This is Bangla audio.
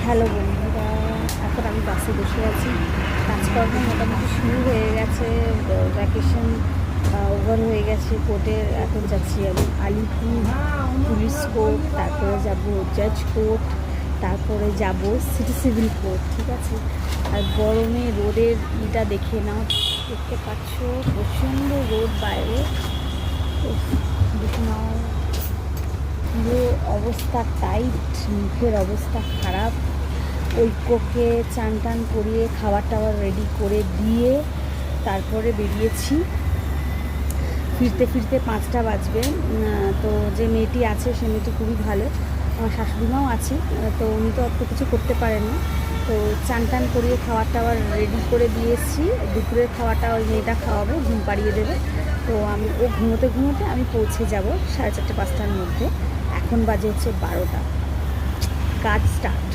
হ্যালো বন্ধুরা, এখন আমি বাসে বসে আছি। কাজকর্ম মোটামুটি শুরু হয়ে গেছে, ভ্যাকেশন ওভার হয়ে গেছে কোর্টের। এখন যাচ্ছি আমি আলিপুর পুলিশ কোর্ট, তারপরে যাব জাজ কোর্ট, তারপরে যাব সিটি সিভিল কোর্ট। ঠিক আছে। আর গরমে রোদের ইটা দেখে নাও, দেখতে পাচ্ছ প্রচণ্ড রোদ বাইরে। দেখে নাও পুরো অবস্থা টাইট, মুখের অবস্থা খারাপ। ঐক্যকে চান টান করিয়ে খাবার টাবার রেডি করে দিয়ে তারপরে বেরিয়েছি। ফিরতে ফিরতে 5টা বাজবে। তো যে মেয়েটি আছে সে মেয়েটি খুবই ভালো, আমার শাশুড়িমাও আছে। তো উনি তো অত কিছু করতে পারেন না। তো চান টান করিয়ে খাবার টাবার রেডি করে দিয়ে এসেছি। দুপুরের খাওয়াটা ওই মেয়েটা খাওয়াবে, ঘুম পাড়িয়ে দেবে। তো ও ঘুমোতে ঘুমোতে আমি পৌঁছে যাব 4:30 5টার মধ্যে। এখন বাজে হচ্ছে 12টা। কাজ স্টার্ট।